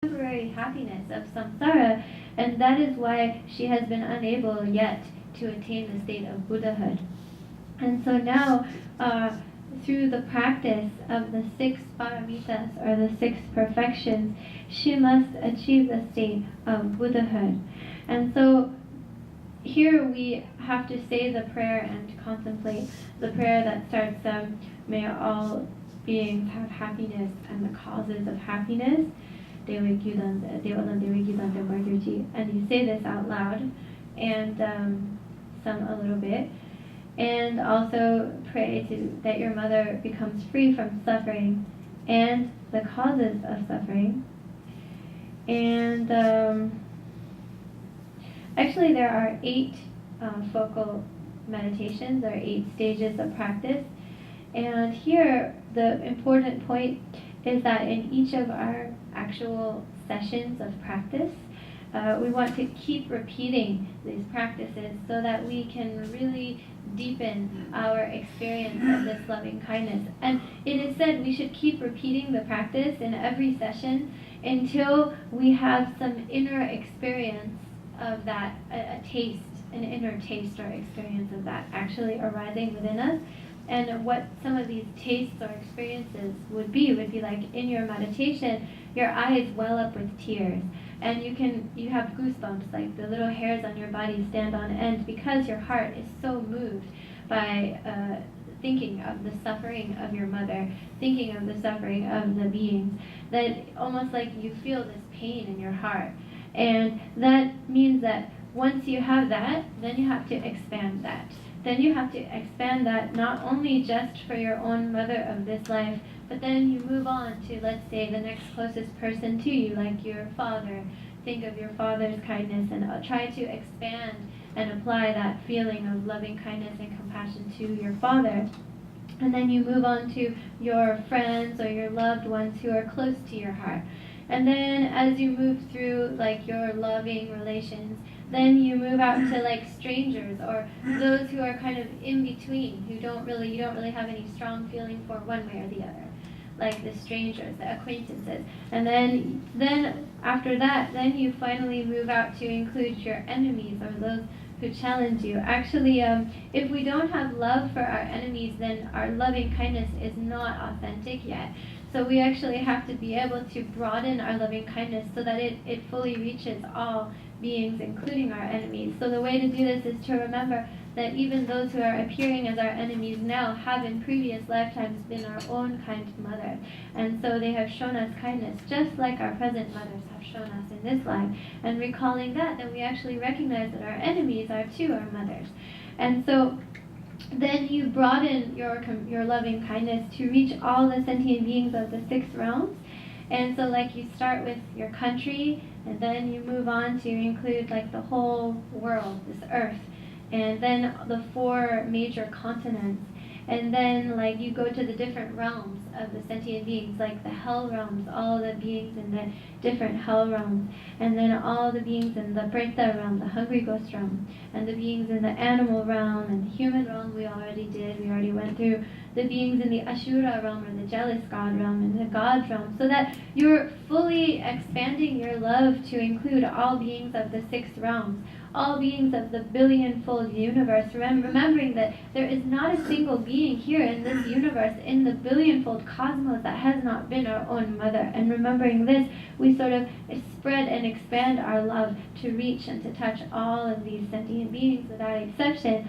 temporary happiness of samsara, and that is why she has been unable yet to attain the state of Buddhahood. And so now, through the practice of the 6 paramitas, or the 6 perfections, she must achieve the state of Buddhahood. And so here we have to say the prayer and contemplate the prayer that starts, may all beings have happiness and the causes of happiness. And you say this out loud and some a little bit. And also pray that your mother becomes free from suffering and the causes of suffering. And actually there are 8 focal meditations, or 8 stages of practice. And here the important point is that in each of our actual sessions of practice, we want to keep repeating these practices so that we can really deepen our experience of this loving kindness. And it is said we should keep repeating the practice in every session until we have some inner experience of that, a taste, an inner taste or experience of that actually arising within us. And what some of these tastes or experiences would be like in your meditation, your eyes well up with tears. And you have goosebumps, like the little hairs on your body stand on end because your heart is so moved by thinking of the suffering of your mother, thinking of the suffering of the beings, that almost like you feel this pain in your heart. And that means that once you have that, then you have to expand that. Then you have to expand that not only just for your own mother of this life, but then you move on to, let's say, the next closest person to you, like your father. Think of your father's kindness and try to expand and apply that feeling of loving kindness and compassion to your father. And then you move on to your friends or your loved ones who are close to your heart. And then as you move through like your loving relations, then you move out to like strangers or those who are kind of in between, who you don't really have any strong feeling for one way or the other, like the strangers, the acquaintances. And then after that, then you finally move out to include your enemies or those who challenge you. Actually, if we don't have love for our enemies, then our loving kindness is not authentic yet. So we actually have to be able to broaden our loving kindness so that it fully reaches all beings, including our enemies. So the way to do this is to remember that even those who are appearing as our enemies now have in previous lifetimes been our own kind mother. And so they have shown us kindness, just like our present mothers have shown us in this life. And recalling that, then we actually recognize that our enemies are too our mothers. And so then you broaden your loving kindness to reach all the sentient beings of the 6 realms. And so like you start with your country, and then you move on to include like the whole world, this earth, and then the 4 major continents. And then like you go to the different realms of the sentient beings, like the hell realms, all the beings in the different hell realms, and then all the beings in the Preta realm, the hungry ghost realm, and the beings in the animal realm, and the human realm we already went through, the beings in the Ashura realm, or the jealous god realm, and the god realm, so that you're fully expanding your love to include all beings of the 6 realms, all beings of the billion-fold universe, remembering that there is not a single being here in this universe, in the billion-fold cosmos, that has not been our own mother. And remembering this, we sort of spread and expand our love to reach and to touch all of these sentient beings without exception.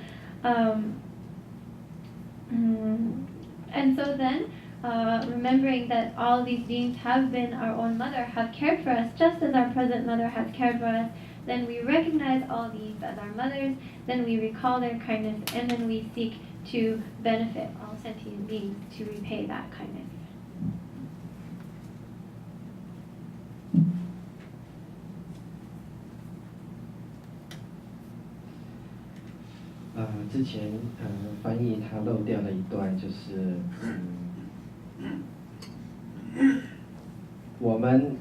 And so then, remembering that all these beings have been our own mother, have cared for us just as our present mother has cared for us, then we recognize all these as our mothers, then we recall their kindness, and then we seek to benefit all sentient beings to repay that kindness.之前翻译他漏掉了一段，就是我们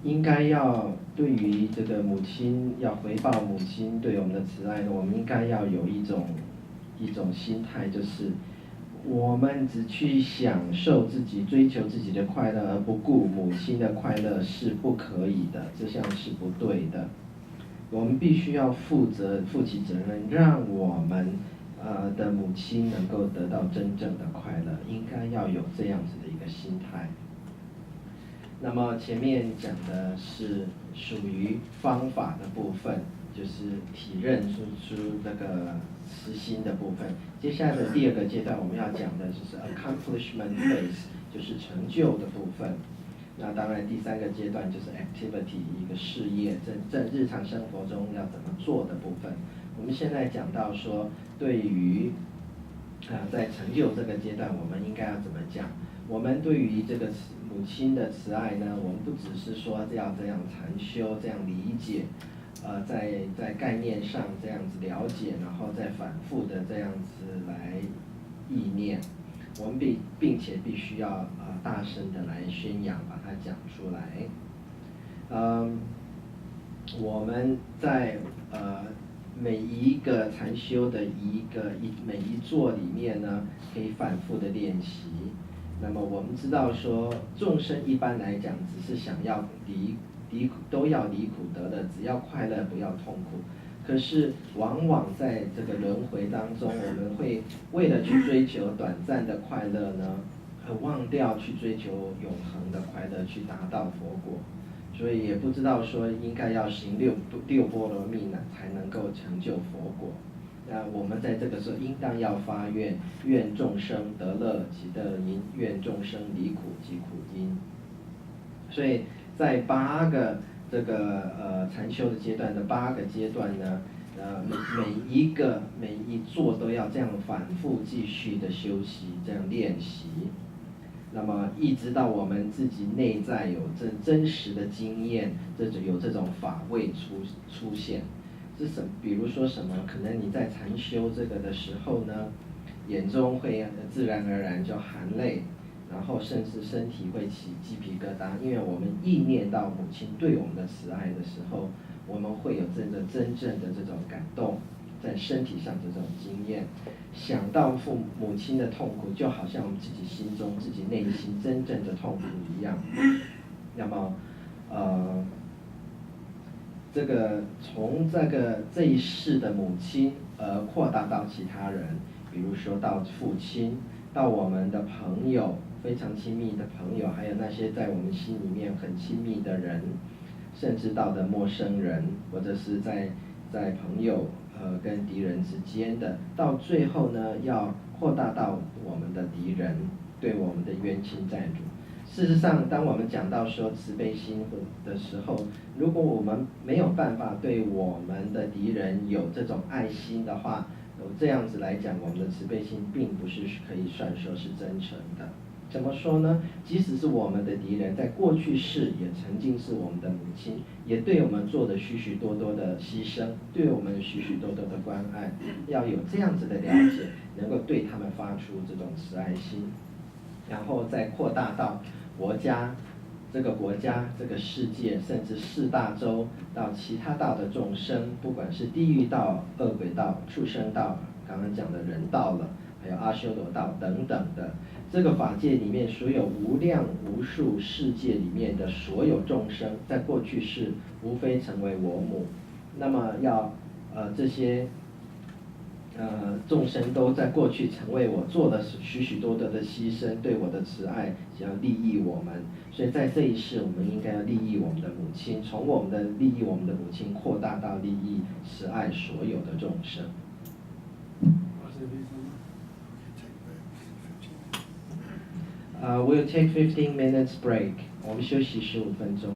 应该要对于这个母亲要回报母亲对我们的慈爱呢，我们应该要有一种心态，就是我们只去享受自己、追求自己的快乐，而不顾母亲的快乐是不可以的，这项是不对的。我们必须要负起责任，让我们的母亲能够得到真正的快乐，应该要有这样子的一个心态。那么前面讲的是属于方法的部分，就是体认出那个慈心的部分。接下来的第二个阶段我们要讲的就是 accomplishment phase， 就是成就的部分。那当然第三个阶段就是 activity， 一个事业，在日常生活中要怎么做的部分。我们现在讲到说，对于在成就这个阶段，我们应该要怎么讲？我们对于这个母亲的慈爱呢，我们不只是说要这样禅修，这样理解，在概念上这样子了解，然后再反复的这样子来意念，我们并且必须要大声的来宣扬，把它讲出来。我们在每一个禅修的每一座里面呢，可以反复的练习。那么我们知道说，众生一般来讲只是想要都要离苦得乐，只要快乐不要痛苦。可是往往在这个轮回当中，我们会为了去追求短暂的快乐呢，忘掉去追求永恒的快乐，去达到佛果。所以也不知道说应该要行六波罗蜜呢，才能够成就佛果。那我们在这个时候应当要发愿，愿众生得乐即得因，愿众生离苦即苦因。所以在8个这个禅修的阶段的8个阶段呢，每一座都要这样反复继续的修习，这样练习。那么一直到我们自己内在有真实的经验，有这种法味出现。比如说什么？可能你在禅修这个的时候呢，眼中会自然而然就含泪，然后甚至身体会起鸡皮疙瘩，因为我们意念到母亲对我们的慈爱的时候，我们会有真正的这种感动，在身体上的这种经验。想到母亲的痛苦，就好像我们自己心中、自己内心真正的痛苦一样。那么，这个从这一世的母亲，扩大到其他人，比如说到父亲，到我们的朋友，非常亲密的朋友，还有那些在我们心里面很亲密的人，甚至到的陌生人，或者是在朋友跟敌人之间的，到最后呢，要扩大到我们的敌人，对我们的冤亲债主。事实上，当我们讲到说慈悲心的时候，如果我们没有办法对我们的敌人有这种爱心的话，这样子来讲，我们的慈悲心并不是可以算说是真诚的。怎么说呢？即使是我们的敌人，在过去世也曾经是我们的母亲，也对我们做了许许多多的牺牲，对我们许许多多的关爱。要有这样子的了解，能够对他们发出这种慈爱心，然后再扩大到这个国家、这个世界，甚至4大洲到其他道的众生，不管是地狱道、恶鬼道、畜生道，刚刚讲的人道了，还有阿修罗道等等的。这个法界里面所有无量无数世界里面的所有众生，在过去世无非成为我母，那么要这些众生都在过去成为我，做了许许多多的牺牲，对我的慈爱，想要利益我们。所以在这一世，我们应该要利益我们的母亲，从我们的利益我们的母亲扩大到利益慈爱所有的众生。We'll take 15 minutes break. 我们休息15分钟。